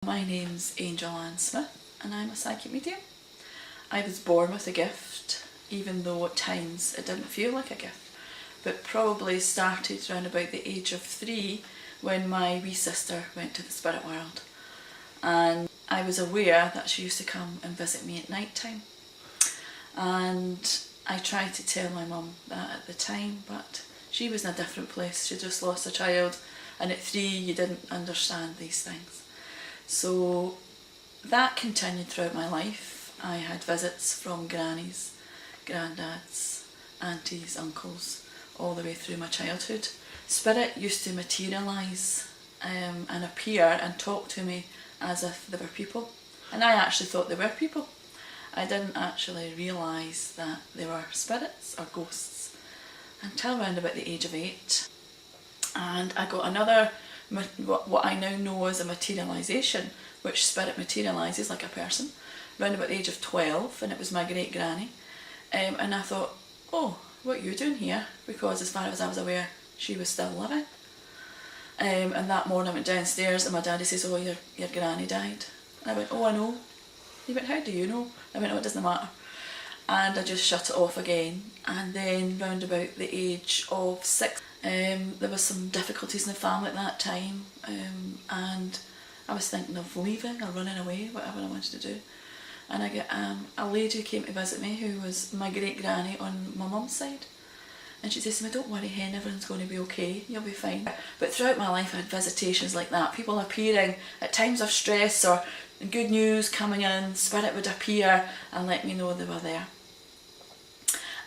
My name's Angel Ann Smith and I'm a psychic medium. I was born with a gift, even though at times it didn't feel like a gift, but probably started around about the age of 3 when my wee sister went to the spirit world. And I was aware that she used to come and visit me at night time. And I tried to tell my mum that at the time, but she was in a different place. She just lost a child, and at 3 you didn't understand these things. So that continued throughout my life. I had visits from grannies, granddads, aunties, uncles, all the way through my childhood. Spirit used to materialise and appear and talk to me as if they were people. And I actually thought they were people. I didn't actually realise that they were spirits or ghosts until around about the age of 8. And I got another, what I now know as a materialisation, which spirit materialises like a person, around about the age of 12, and it was my great granny. And I thought, oh, what are you doing here? Because as far as I was aware, she was still living. And that morning I went downstairs and my daddy says, oh, your granny died. And I went, oh, I know. He went, how do you know? I went, oh, it doesn't matter. And I just shut it off again. And then round about the age of 6, there was some difficulties in the family at that time, and I was thinking of leaving or running away, whatever I wanted to do. And I get a lady who came to visit me who was my great granny on my mum's side. And she says to me, don't worry hen, everyone's going to be okay, you'll be fine. But throughout my life I had visitations like that, people appearing at times of stress or good news coming in, spirit would appear and let me know they were there.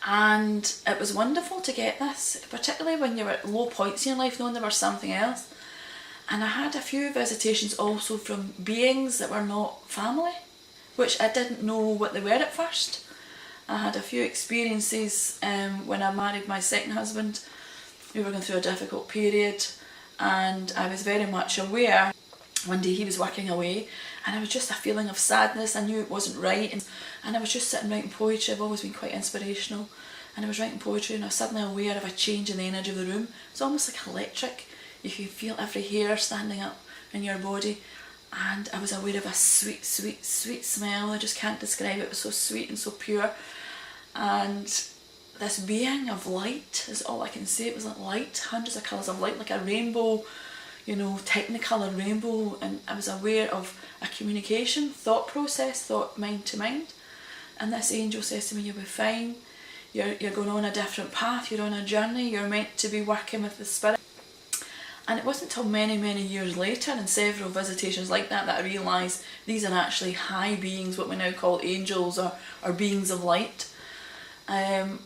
And it was wonderful to get this, particularly when you're at low points in your life, knowing there was something else. And I had a few visitations also from beings that were not family, which I didn't know what they were at first. I had a few experiences when I married my second husband. We were going through a difficult period and I was very much aware. One day he was working away and I was just a feeling of sadness. I knew it wasn't right, and I was just sitting writing poetry. I've always been quite inspirational, and I was writing poetry and I was suddenly aware of a change in the energy of the room. It's almost like electric. You can feel every hair standing up in your body, and I was aware of a sweet, sweet, sweet smell. I just can't describe it. It was so sweet and so pure. And this being of light is all I can say. It was like light, hundreds of colours of light, like a rainbow, you know, technicolor rainbow. And I was aware of a communication, thought process, thought mind to mind. And this angel says to me, you'll be fine. You're going on a different path. You're on a journey. You're meant to be working with the spirit. And it wasn't until many, many years later and several visitations like that that I realised these are actually high beings, what we now call angels or beings of light. And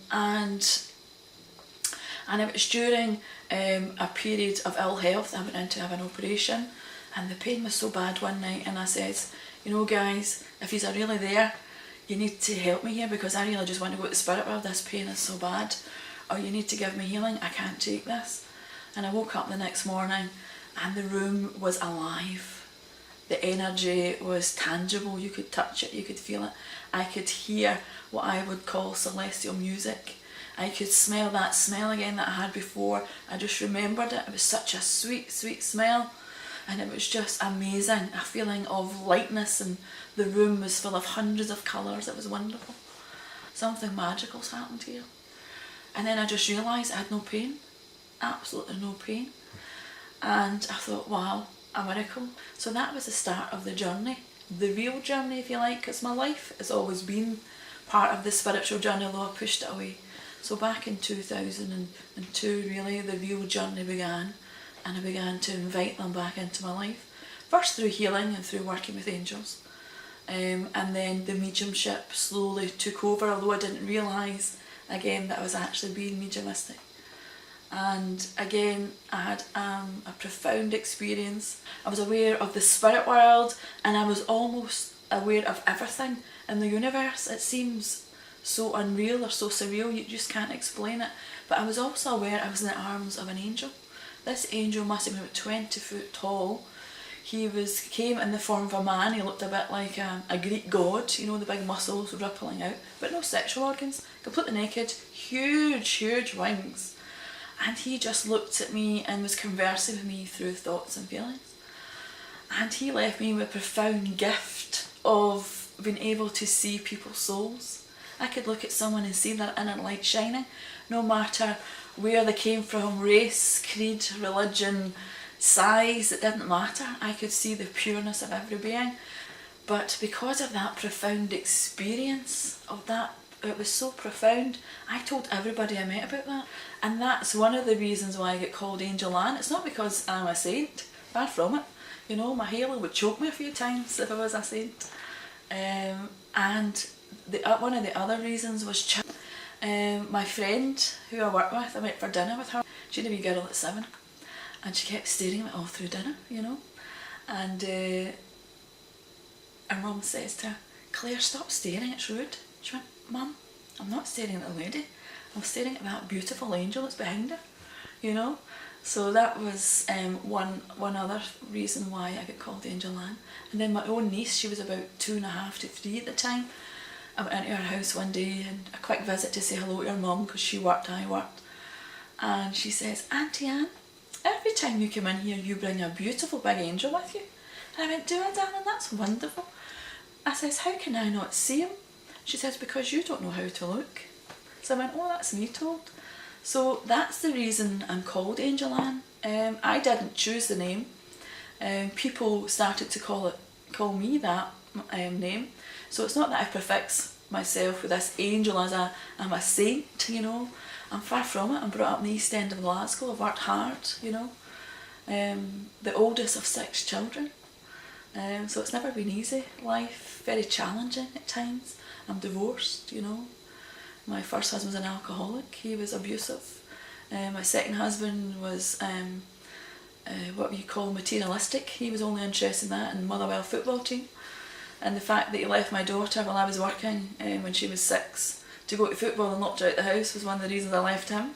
it was during a period of ill health. I went in to have an operation and the pain was so bad one night, and I said, you know guys, if you're really there, you need to help me here because I really just want to go to the spirit world. This pain is so bad. Or you need to give me healing. I can't take this. And I woke up the next morning and the room was alive. The energy was tangible. You could touch it, you could feel it. I could hear what I would call celestial music. I could smell that smell again that I had before. I just remembered it. It was such a sweet, sweet smell. And it was just amazing. A feeling of lightness, and the room was full of hundreds of colours. It was wonderful. Something magical's happened here. And then I just realised I had no pain. Absolutely no pain. And I thought, wow, a miracle. So that was the start of the journey, the real journey if you like, because my life has always been part of the spiritual journey, although I pushed it away. So back in 2002 really the real journey began, and I began to invite them back into my life, first through healing and through working with angels, and then the mediumship slowly took over, although I didn't realise again that I was actually being mediumistic. And again I had a profound experience. I was aware of the spirit world and I was almost aware of everything in the universe. It seems so unreal or so surreal, you just can't explain it. But I was also aware I was in the arms of an angel. This angel must have been about 20 foot tall. He came in the form of a man. He looked a bit like a Greek god, you know, the big muscles rippling out, but no sexual organs, completely naked, huge, huge wings. And he just looked at me and was conversing with me through thoughts and feelings. and he left me with a profound gift of being able to see people's souls. I could look at someone and see their inner light shining, no matter where they came from, race, creed, religion, size, it didn't matter. I could see the pureness of every being. But because of that profound experience of that, it was so profound, I told everybody I met about that. And that's one of the reasons why I get called Angel Ann. It's not because I'm a saint, far from it. You know, my halo would choke me a few times if I was a saint. And one of the other reasons was my friend who I work with, I went for dinner with her. She had a wee girl at 7, and she kept staring at me all through dinner, you know. And her mum says to her, "Claire, stop staring, it's rude." She went, "Mum, I'm not staring at the lady, I'm staring at that beautiful angel that's behind her," you know. So that was one other reason why I got called Angel Ann. And then my own niece, she was about 2.5 to 3 at the time. I went into her house one day and a quick visit to say hello to her mum, because she worked, I worked. And she says, "Auntie Ann, every time you come in here you bring a beautiful big angel with you." And I went, "Do I, darling? That's wonderful." I says, "How can I not see him?" She says, "Because you don't know how to look." So I went, "Oh, that's me told." So that's the reason I'm called Angel Ann. I didn't choose the name. People started to call me that name. So it's not that I prefix myself with this angel as I'm a saint, you know. I'm far from it. I'm brought up in the East End of Glasgow. I've worked hard, you know. The oldest of 6 children. So it's never been easy. Life, very challenging at times. I'm divorced, you know. My first husband was an alcoholic. He was abusive. My second husband was what you call materialistic. He was only interested in that and Motherwell football team. And the fact that he left my daughter while I was working when she was 6 to go to football and locked her out the house was one of the reasons I left him.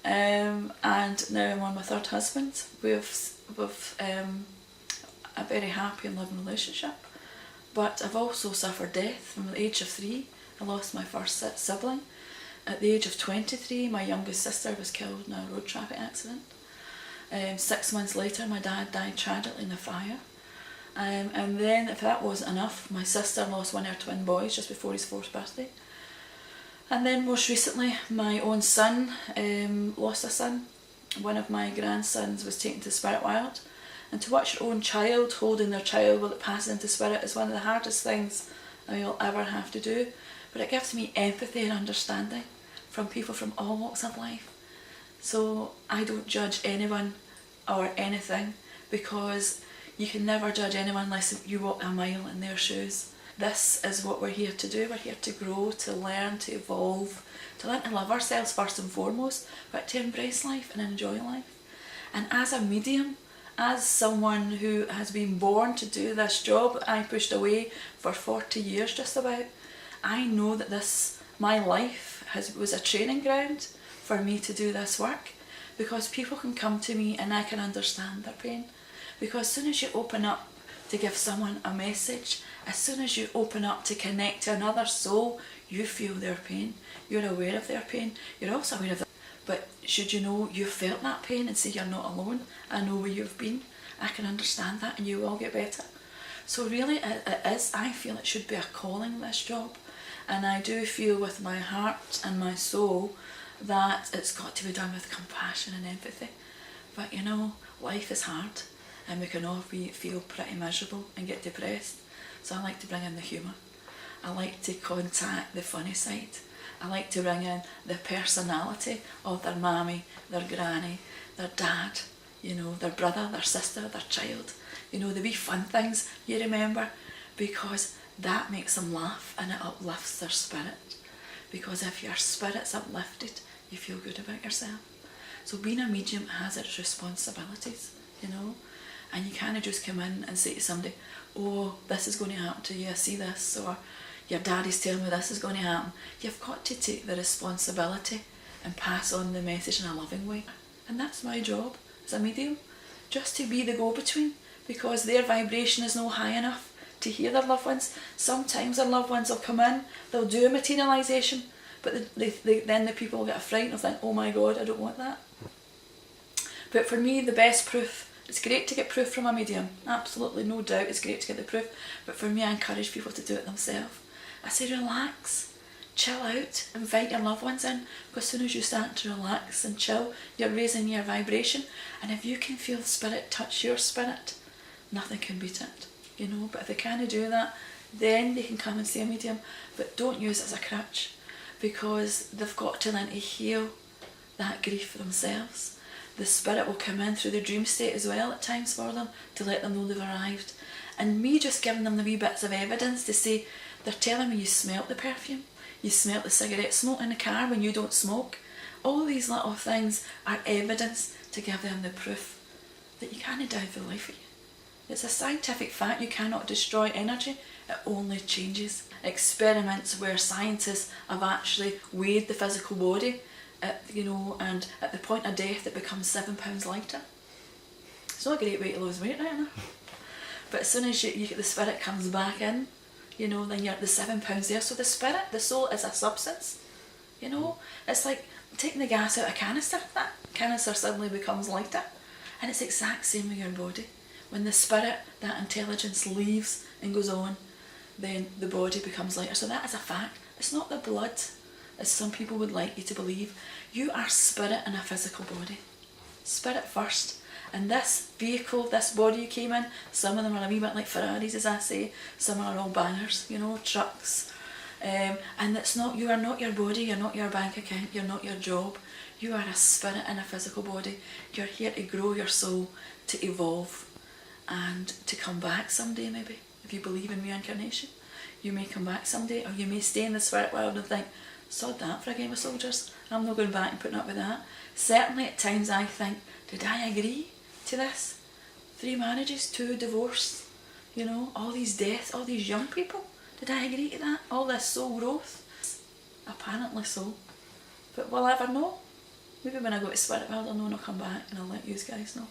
And now I'm on my 3rd husband. We've a very happy and loving relationship. But I've also suffered death from the age of 3. I lost my first sibling. At the age of 23, my youngest sister was killed in a road traffic accident. 6 months later, my dad died tragically in a fire. And then, if that wasn't enough, my sister lost one of her twin boys just before his 4th birthday. And then most recently, my own son lost a son. One of my grandsons was taken to spirit world. And to watch your own child holding their child while it passes into spirit is one of the hardest things I'll ever have to do. But it gives me empathy and understanding from people from all walks of life. So I don't judge anyone or anything, because you can never judge anyone unless you walk a mile in their shoes. This is what we're here to do. We're here to grow, to learn, to evolve, to learn to love ourselves first and foremost, but to embrace life and enjoy life. And as a medium, as someone who has been born to do this job that I pushed away for 40 years just about, I know that my life was a training ground for me to do this work, because people can come to me and I can understand their pain. Because as soon as you open up to give someone a message, as soon as you open up to connect to another soul, you feel their pain. You're aware of their pain. You're also aware of their... But should you know you've felt that pain and say you're not alone, I know where you've been, I can understand that and you will get better. So really it is, I feel it should be a calling, this job. And I do feel with my heart and my soul that it's got to be done with compassion and empathy. But you know, life is hard and we can all feel pretty miserable and get depressed. So I like to bring in the humour. I like to contact the funny side. I like to bring in the personality of their mammy, their granny, their dad, you know, their brother, their sister, their child. You know, the wee fun things you remember, because that makes them laugh and it uplifts their spirit. Because if your spirit's uplifted, you feel good about yourself. So being a medium has its responsibilities, you know. And you can't just come in and say to somebody, "Oh, this is going to happen to you, I see this," or "Your daddy's telling me this is going to happen." You've got to take the responsibility and pass on the message in a loving way. And that's my job as a medium, just to be the go-between, because their vibration is not high enough to hear their loved ones. Sometimes their loved ones will come in, they'll do a materialisation, but then the people will get a fright and think, "Oh my God, I don't want that." But for me, the best proof It's great to get proof from a medium, absolutely, no doubt, it's great to get the proof, but for me I encourage people to do it themselves. I say relax, chill out, invite your loved ones in, because as soon as you start to relax and chill, you're raising your vibration, and if you can feel spirit touch your spirit, nothing can beat it, you know. But if they can't do that, then they can come and see a medium, but don't use it as a crutch, because they've got to learn to heal that grief for themselves. The spirit will come in through the dream state as well at times for them to let them know they've arrived. And me just giving them the wee bits of evidence to say, they're telling me you smelt the perfume, you smelt the cigarette smoke in the car when you don't smoke. All these little things are evidence to give them the proof that you can't die for the life of you. It's a scientific fact, you cannot destroy energy, it only changes. Experiments where scientists have actually weighed the physical body, and at the point of death it becomes 7 pounds lighter. It's not a great way to lose weight, right? But as soon as you get the spirit comes back in, then you're at the 7 pounds there. So the spirit, the soul is a substance, It's like taking the gas out of a canister. That canister suddenly becomes lighter. And it's the exact same with your body. When the spirit, that intelligence leaves and goes on, then the body becomes lighter. So that is a fact. It's not the blood, as some people would like you to believe. You are spirit in a physical body. Spirit first. And this vehicle, this body you came in, some of them are a wee bit like Ferraris, as I say. Some are all bangers, trucks. And you are not your body, you're not your bank account, you're not your job. You are a spirit in a physical body. You're here to grow your soul, to evolve, and to come back someday maybe. If you believe in reincarnation, you may come back someday, or you may stay in the spirit world and think, sod that for a game of soldiers, I'm not going back and putting up with that. Certainly at times I think, did I agree to this? 3 marriages, 2 divorces, all these deaths, all these young people, did I agree to that? All this soul growth? Apparently so. But will I ever know? Maybe when I go to spirit world I'll know and I'll come back and I'll let you guys know.